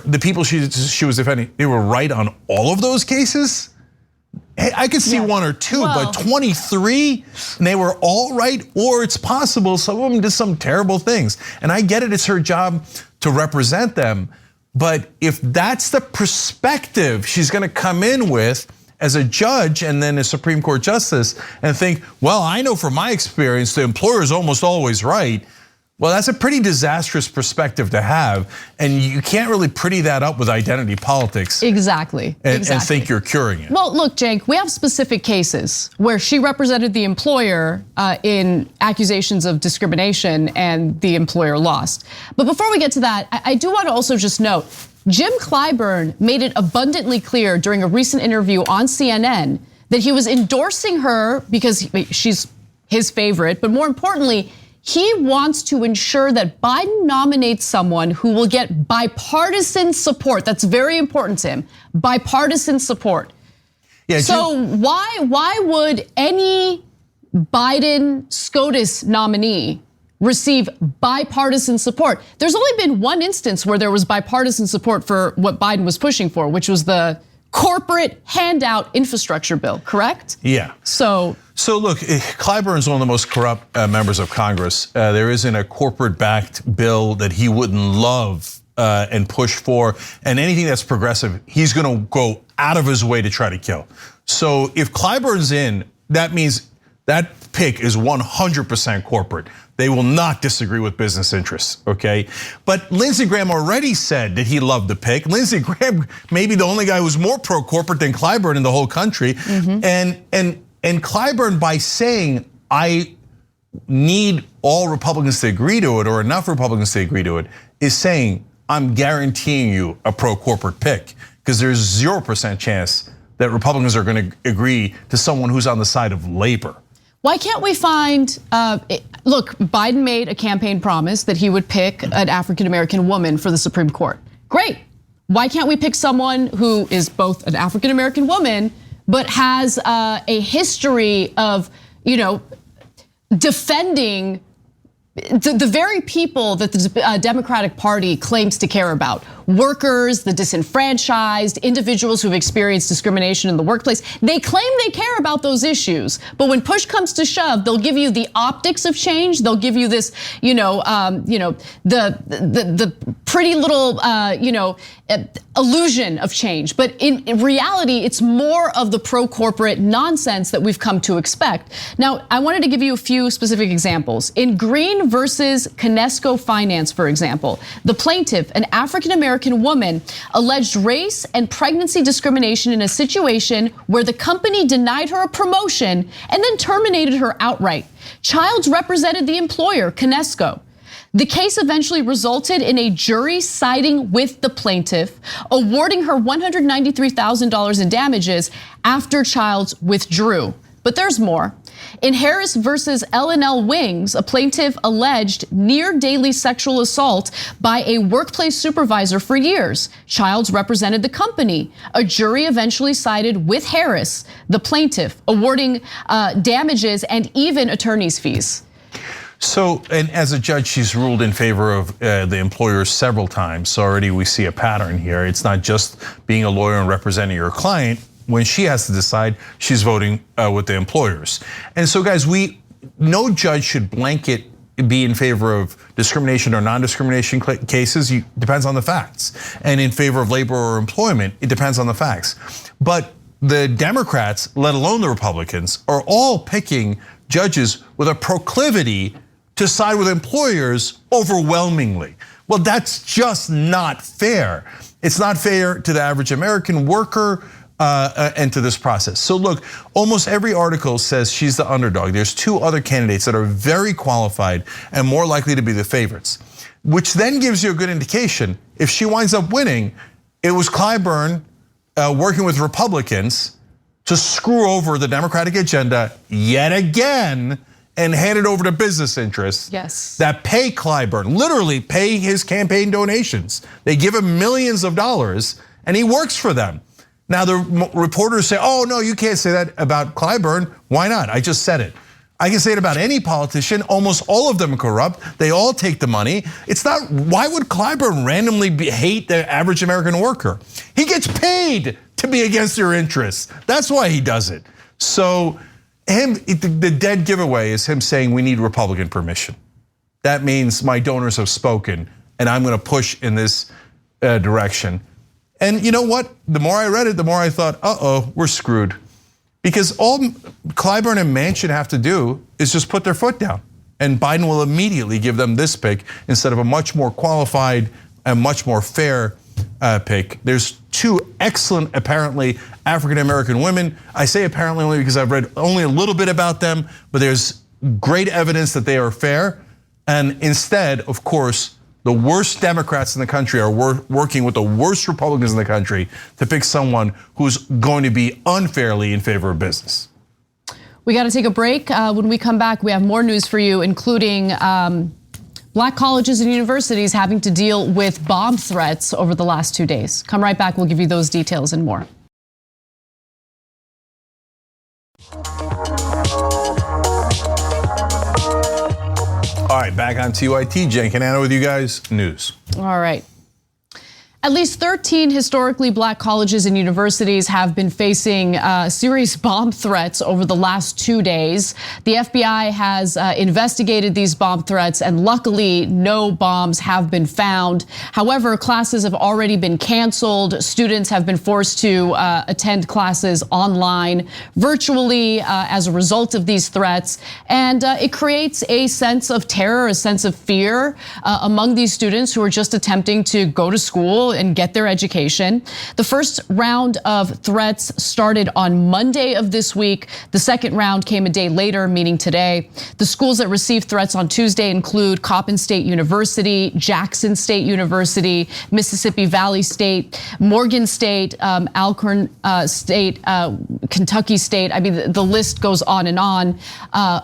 S1: the people she was defending, they were right on all of those cases? Hey, I could see one or two, but 23, and they were all right, or it's possible some of them did some terrible things. And I get it, it's her job to represent them. But if that's the perspective she's gonna come in with as a judge and then a Supreme Court justice and think, well, I know from my experience, the employer is almost always right. Well, that's a pretty disastrous perspective to have. And you can't really pretty that up with identity politics.
S2: Exactly.
S1: And think you're curing it.
S2: Well, look, Cenk, we have specific cases where she represented the employer in accusations of discrimination and the employer lost. But before we get to that, I do want to also just note, Jim Clyburn made it abundantly clear during a recent interview on CNN that he was endorsing her because she's his favorite, but more importantly, he wants to ensure that Biden nominates someone who will get bipartisan support. That's very important to him, bipartisan support. Yeah, so why would any Biden SCOTUS nominee receive bipartisan support? There's only been one instance where there was bipartisan support for what Biden was pushing for, which was the corporate handout infrastructure bill, correct?
S1: Yeah. So look, Clyburn is one of the most corrupt members of Congress. There isn't a corporate-backed bill that he wouldn't love and push for, and anything that's progressive, he's gonna go out of his way to try to kill. So if Clyburn's in, that means that pick is 100% corporate. They will not disagree with business interests, okay? But Lindsey Graham already said that he loved the pick. Lindsey Graham may be the only guy who's more pro-corporate than Clyburn in the whole country. And Clyburn, by saying, I need all Republicans to agree to it or enough Republicans to agree to it, is saying, I'm guaranteeing you a pro-corporate pick, because there's 0% chance that Republicans are gonna agree to someone who's on the side of labor.
S2: Why can't we find, look, Biden made a campaign promise that he would pick an African-American woman for the Supreme Court. Great. Why can't we pick someone who is both an African-American woman, but has a history of, defending the very people that the Democratic Party claims to care about? Workers, the disenfranchised, individuals who've experienced discrimination in the workplace. They claim they care about those issues, but when push comes to shove, they'll give you the optics of change. They'll give you this, the pretty little, illusion of change. But in reality, it's more of the pro-corporate nonsense that we've come to expect. Now, I wanted to give you a few specific examples. In Green versus Kinesco Finance, for example, the plaintiff, an African-American woman, alleged race and pregnancy discrimination in a situation where the company denied her a promotion and then terminated her outright. Childs represented the employer, Kinesco. The case eventually resulted in a jury siding with the plaintiff, awarding her $193,000 in damages after Childs withdrew. But there's more. In Harris versus L&L Wings, a plaintiff alleged near daily sexual assault by a workplace supervisor for years. Childs represented the company. A jury eventually sided with Harris, the plaintiff, awarding damages and even attorney's fees.
S1: So, and as a judge, she's ruled in favor of the employer several times. So already we see a pattern here. It's not just being a lawyer and representing your client. When she has to decide, she's voting with the employers. And so guys, no judge should blanket be in favor of discrimination or non-discrimination cases. It depends on the facts. And in favor of labor or employment, it depends on the facts. But the Democrats, let alone the Republicans, are all picking judges with a proclivity to side with employers overwhelmingly. Well, that's just not fair. It's not fair to the average American worker and to this process. So look, almost every article says she's the underdog. There's two other candidates that are very qualified and more likely to be the favorites, which then gives you a good indication. If she winds up winning, it was Clyburn working with Republicans to screw over the Democratic agenda yet again and hand it over to business interests that pay Clyburn, literally pay his campaign donations. They give him millions of dollars and he works for them. Now the reporters say, oh no, you can't say that about Clyburn. Why not? I just said it. I can say it about any politician. Almost all of them are corrupt. They all take the money. It's not, why would Clyburn randomly hate the average American worker? He gets paid to be against your interests. That's why he does it. So the dead giveaway is him saying we need Republican permission. That means my donors have spoken and I'm gonna push in this direction. And you know what? The more I read it, the more I thought, we're screwed. Because all Clyburn and Manchin have to do is just put their foot down. And Biden will immediately give them this pick instead of a much more qualified and much more fair pick. There's two excellent, apparently, African-American women. I say apparently only because I've read only a little bit about them, but there's great evidence that they are fair. And instead, of course, the worst Democrats in the country are working with the worst Republicans in the country to pick someone who's going to be unfairly in favor of business.
S2: We got to take a break. When we come back, we have more news for you, including black colleges and universities having to deal with bomb threats over the last 2 days. Come right back, we'll give you those details and more.
S1: All right, back on TYT, Jen Canano with you guys, news.
S2: All right. At least 13 historically black colleges and universities have been facing serious bomb threats over the last 2 days. The FBI has investigated these bomb threats and luckily no bombs have been found. However, classes have already been canceled. Students have been forced to attend classes online, virtually as a result of these threats. And it creates a sense of terror, a sense of fear among these students who are just attempting to go to school and get their education. The first round of threats started on Monday of this week. The second round came a day later, meaning today. The schools that received threats on Tuesday include Coppin State University, Jackson State University, Mississippi Valley State, Morgan State, Alcorn State, Kentucky State. I mean, the list goes on and on.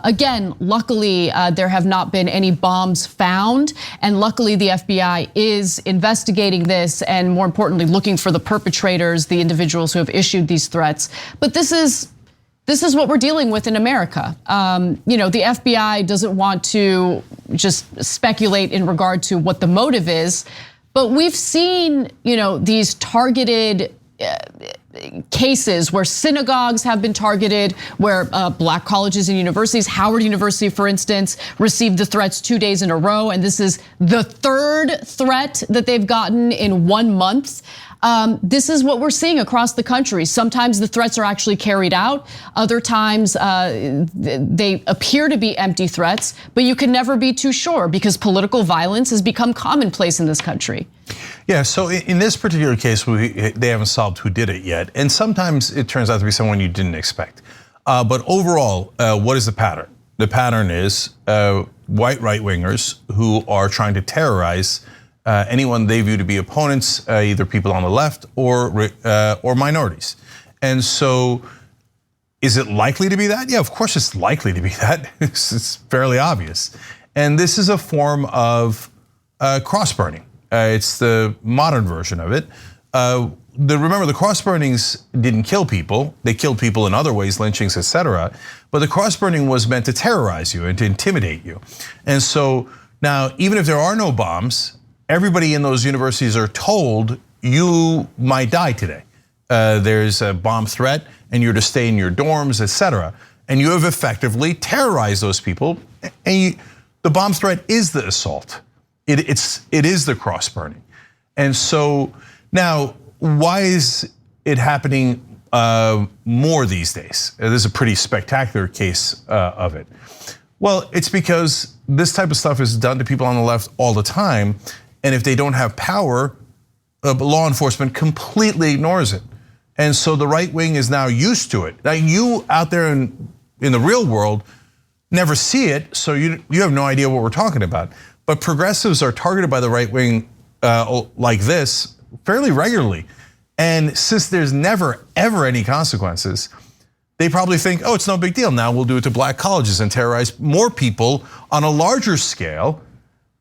S2: Again, luckily, there have not been any bombs found. And luckily, the FBI is investigating this and more importantly, looking for the perpetrators, the individuals who have issued these threats. But this is what we're dealing with in America. You know, the FBI doesn't want to just speculate in regard to what the motive is, but we've seen, you know, these targeted cases where synagogues have been targeted, where black colleges and universities, Howard University, for instance, received the threats 2 days in a row. And this is the third threat that they've gotten in 1 month. This is what we're seeing across the country. Sometimes the threats are actually carried out. Other times they appear to be empty threats, but you can never be too sure because political violence has become commonplace in this country.
S1: Yeah, so in this particular case, they haven't solved who did it yet. And sometimes it turns out to be someone you didn't expect. But overall, what is the pattern? The pattern is white right-wingers who are trying to terrorize anyone they view to be opponents, either people on the left or minorities. And so is it likely to be that? Yeah, of course it's likely to be that. It's fairly obvious. And this is a form of cross-burning. It's the modern version of it. Remember, the cross burnings didn't kill people. They killed people in other ways, lynchings, etc. But the cross burning was meant to terrorize you and to intimidate you. And so now, even if there are no bombs, everybody in those universities are told you might die today. There's a bomb threat and you're to stay in your dorms, etc. And you have effectively terrorized those people. And the bomb threat is the assault. It is the cross burning. And so now, why is it happening more these days? This is a pretty spectacular case of it. Well, it's because this type of stuff is done to people on the left all the time. And if they don't have power, law enforcement completely ignores it. And so the right wing is now used to it. Now you out there in the real world never see it, so you have no idea what we're talking about. But progressives are targeted by the right wing like this fairly regularly. And since there's never, ever any consequences, they probably think, oh, it's no big deal. Now we'll do it to black colleges and terrorize more people on a larger scale.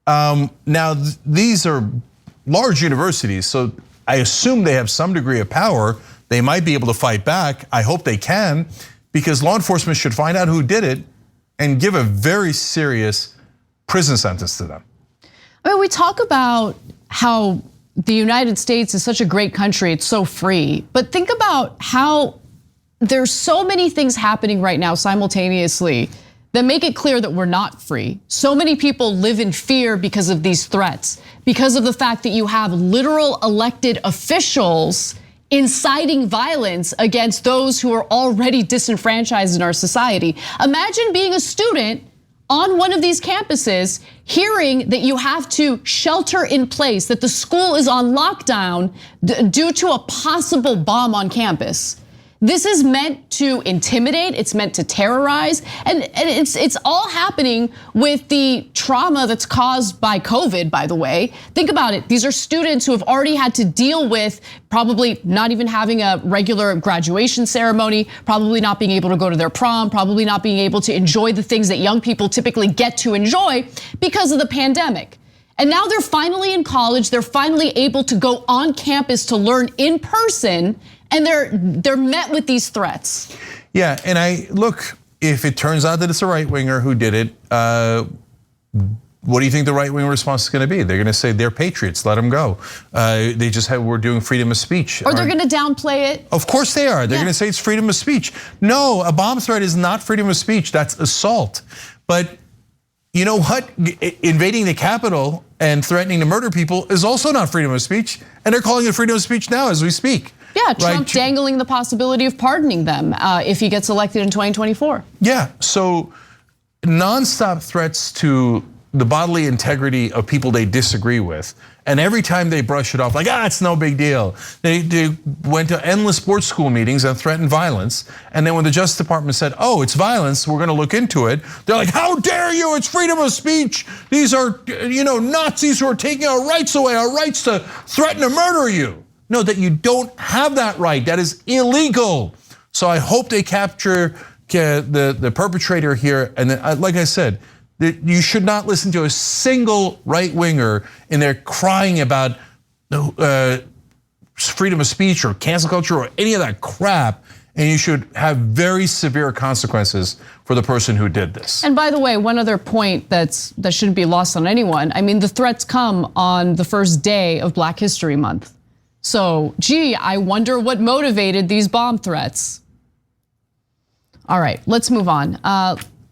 S1: Now, these are large universities, so I assume they have some degree of power. They might be able to fight back. I hope they can, because law enforcement should find out who did it and give a very serious prison sentence to them.
S2: I mean, we talk about how the United States is such a great country, it's so free, but think about how there's so many things happening right now simultaneously that make it clear that we're not free. So many people live in fear because of these threats, because of the fact that you have literal elected officials inciting violence against those who are already disenfranchised in our society. Imagine being a student on one of these campuses, hearing that you have to shelter in place, that the school is on lockdown due to a possible bomb on campus. This is meant to intimidate, it's meant to terrorize, and it's all happening with the trauma that's caused by COVID, by the way. Think about it, these are students who have already had to deal with probably not even having a regular graduation ceremony, probably not being able to go to their prom, probably not being able to enjoy the things that young people typically get to enjoy because of the pandemic. And now they're finally in college, they're finally able to go on campus to learn in person, and they're met with these threats.
S1: Yeah, and look, if it turns out that it's a right-winger who did it, what do you think the right-wing response is gonna be? They're gonna say they're patriots, let them go. We're doing freedom of speech.
S2: Or they're gonna downplay it.
S1: Of course they are, they're gonna say it's freedom of speech. No, a bomb threat is not freedom of speech, that's assault. But you know what? Invading the Capitol and threatening to murder people is also not freedom of speech, and they're calling it freedom of speech now as we speak.
S2: Yeah, Trump dangling the possibility of pardoning them if he gets elected in 2024.
S1: Yeah, so nonstop threats to the bodily integrity of people they disagree with, and every time they brush it off like, it's no big deal. They went to endless sports school meetings and threatened violence, and then when the Justice Department said, oh, it's violence, we're gonna look into it, they're like, how dare you, it's freedom of speech. These are Nazis who are taking our rights away, our rights to threaten to murder you. No, that you don't have that right, that is illegal. So I hope they capture the perpetrator here, and then, like I said, you should not listen to a single right-winger in there crying about freedom of speech or cancel culture or any of that crap, and you should have very severe consequences for the person who did this.
S2: And by the way, one other point that shouldn't be lost on anyone, I mean, the threats come on the first day of Black History Month. So, gee, I wonder what motivated these bomb threats. All right, let's move on.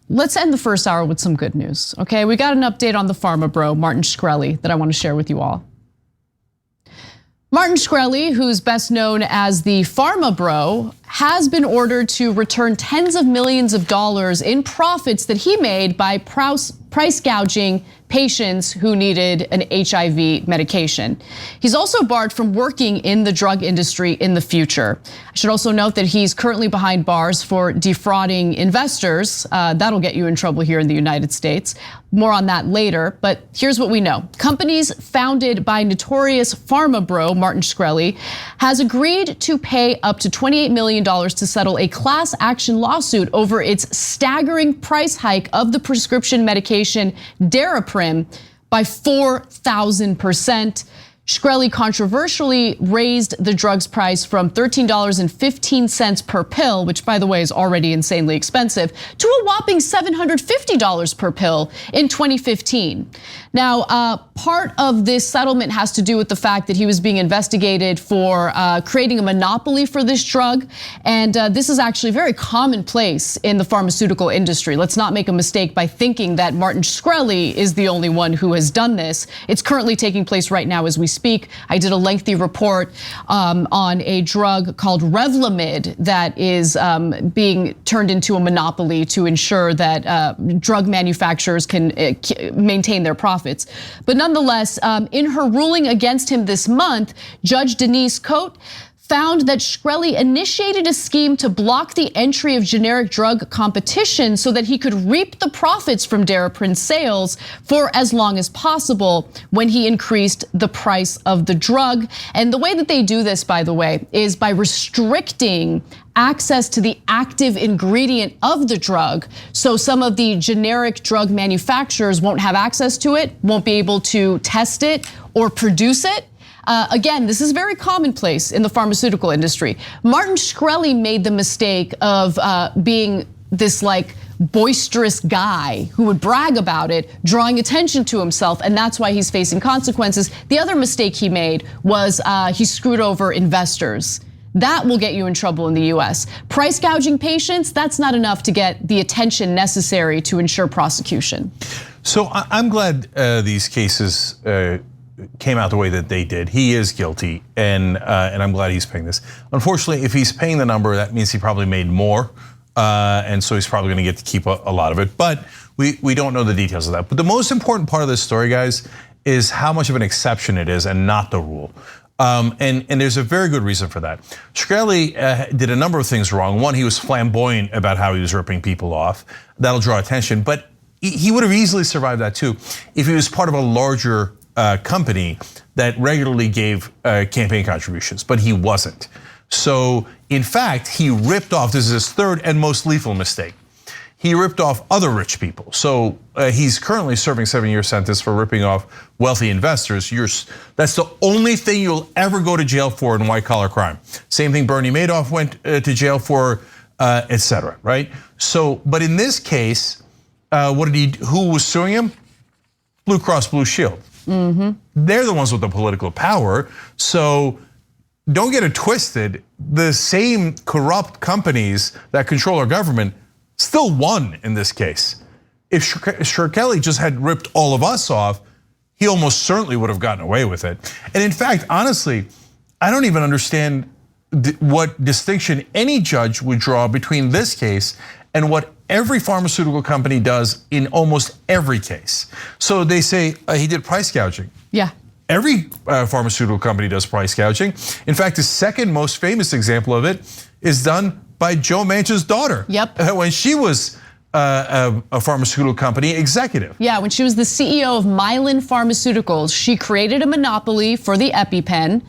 S2: Let's end the first hour with some good news, okay? We got an update on the pharma bro, Martin Shkreli, that I want to share with you all. Martin Shkreli, who's best known as the pharma bro, has been ordered to return tens of millions of dollars in profits that he made by price gouging patients who needed an HIV medication. He's also barred from working in the drug industry in the future. I should also note that he's currently behind bars for defrauding investors. That'll get you in trouble here in the United States. More on that later, but here's what we know. Companies founded by notorious pharma bro Martin Shkreli has agreed to pay up to $28 million to settle a class action lawsuit over its staggering price hike of the prescription medication Daraprim by 4,000%. Shkreli controversially raised the drug's price from $13.15 per pill, which by the way is already insanely expensive, to a whopping $750 per pill in 2015. Now, part of this settlement has to do with the fact that he was being investigated for creating a monopoly for this drug. And this is actually very commonplace in the pharmaceutical industry. Let's not make a mistake by thinking that Martin Shkreli is the only one who has done this. It's currently taking place right now as we speak. speak. I did a lengthy report on a drug called Revlimid that is being turned into a monopoly to ensure that drug manufacturers can maintain their profits. But nonetheless, in her ruling against him this month, Judge Denise Cote found that Shkreli initiated a scheme to block the entry of generic drug competition so that he could reap the profits from Daraprin's sales for as long as possible when he increased the price of the drug. And the way that they do this, by the way, is by restricting access to the active ingredient of the drug. So some of the generic drug manufacturers won't have access to it, won't be able to test it or produce it. Again, this is very commonplace in the pharmaceutical industry. Martin Shkreli made the mistake of being this like boisterous guy who would brag about it, drawing attention to himself, and that's why he's facing consequences. The other mistake he made was he screwed over investors. That will get you in trouble in the US. Price gouging patients, that's not enough to get the attention necessary to ensure prosecution.
S1: So I'm glad these cases came out the way that they did. He is guilty, and I'm glad he's paying this. Unfortunately, if he's paying the number, that means he probably made more, and so he's probably going to get to keep a lot of it. But we don't know the details of that. But the most important part of this story, guys, is how much of an exception it is and not the rule. And there's a very good reason for that. Shkreli did a number of things wrong. One, he was flamboyant about how he was ripping people off. That'll draw attention, but he would have easily survived that too if he was part of a larger company that regularly gave campaign contributions, but he wasn't. So in fact, he ripped off, this is his third and most lethal mistake. He ripped off other rich people. So he's currently serving 7-year sentence for ripping off wealthy investors. That's the only thing you'll ever go to jail for in white collar crime. Same thing Bernie Madoff went to jail for, etc. Right? So, but in this case, who was suing him? Blue Cross Blue Shield. They're the ones with the political power. So don't get it twisted. The same corrupt companies that control our government still won in this case. If Shkreli just had ripped all of us off, he almost certainly would have gotten away with it. And in fact, honestly, I don't even understand what distinction any judge would draw between this case and what every pharmaceutical company does in almost every case. So they say he did price gouging.
S2: Yeah.
S1: Every pharmaceutical company does price gouging. In fact, the second most famous example of it is done by Joe Manchin's daughter.
S2: Yep.
S1: When she was a pharmaceutical company executive.
S2: Yeah, when she was the CEO of Mylan Pharmaceuticals, she created a monopoly for the EpiPen.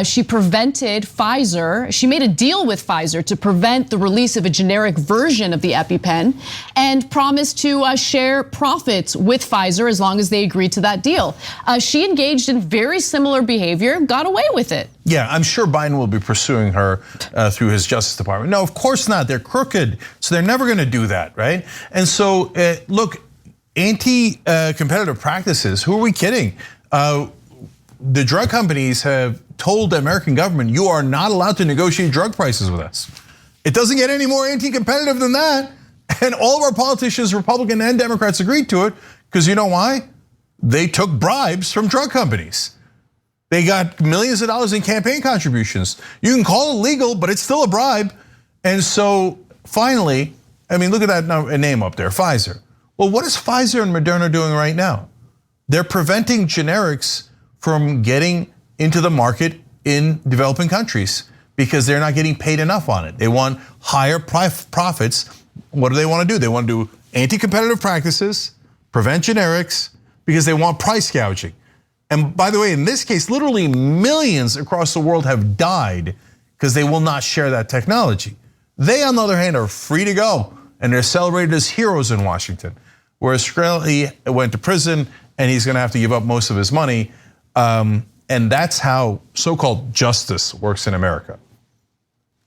S2: She prevented Pfizer. She made a deal with Pfizer to prevent the release of a generic version of the EpiPen and promised to share profits with Pfizer as long as they agreed to that deal. She engaged in very similar behavior, got away with it.
S1: Yeah, I'm sure Biden will be pursuing her through his Justice Department. No, of course not. They're crooked, so they're never going to do that, right? And so, look, anti-competitive practices. Who are we kidding? The drug companies have told the American government, you are not allowed to negotiate drug prices with us. It doesn't get any more anti-competitive than that. And all of our politicians, Republican and Democrats, agreed to it because you know why? They took bribes from drug companies. They got millions of dollars in campaign contributions. You can call it legal, but it's still a bribe. And so finally, I mean, look at that name up there, Pfizer. Well, what is Pfizer and Moderna doing right now? They're preventing generics from getting into the market in developing countries because they're not getting paid enough on it. They want higher profits. What do they want to do? They want to do anti-competitive practices, prevent generics, because they want price gouging. And by the way, in this case, literally millions across the world have died because they will not share that technology. They, on the other hand, are free to go, and they're celebrated as heroes in Washington. Whereas Shkreli went to prison, and he's going to have to give up most of his money. And that's how so-called justice works in America.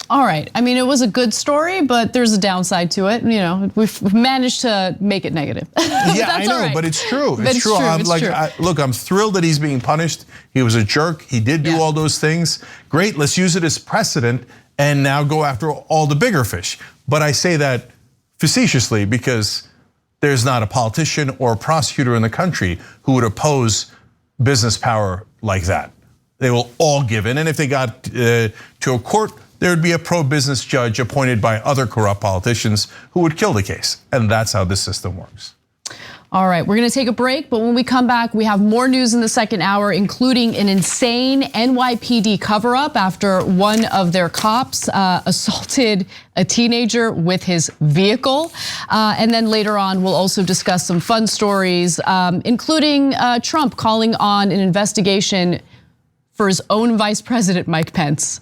S2: All right. I mean, it was a good story, but there's a downside to it. You know, we've managed to make it negative.
S1: Yeah, I know, but it's true. It's true. Look, I'm thrilled that he's being punished. He was a jerk. He did do all those things. Great. Let's use it as precedent and now go after all the bigger fish. But I say that facetiously because there's not a politician or a prosecutor in the country who would oppose business power like that. They will all give in. And if they got to a court, there would be a pro-business judge appointed by other corrupt politicians who would kill the case. And that's how this system works.
S2: All right, we're gonna take a break, but when we come back, we have more news in the second hour, including an insane NYPD cover-up after one of their cops assaulted a teenager with his vehicle. And then later on, we'll also discuss some fun stories, including Trump calling on an investigation for his own Vice President, Mike Pence.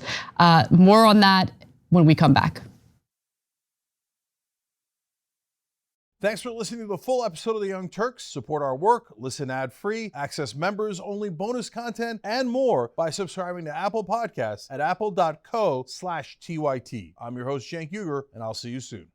S2: More on that when we come back.
S5: Thanks for listening to the full episode of The Young Turks. Support our work, listen ad-free, access members-only bonus content, and more by subscribing to Apple Podcasts at apple.co/TYT. I'm your host, Cenk Uygur, and I'll see you soon.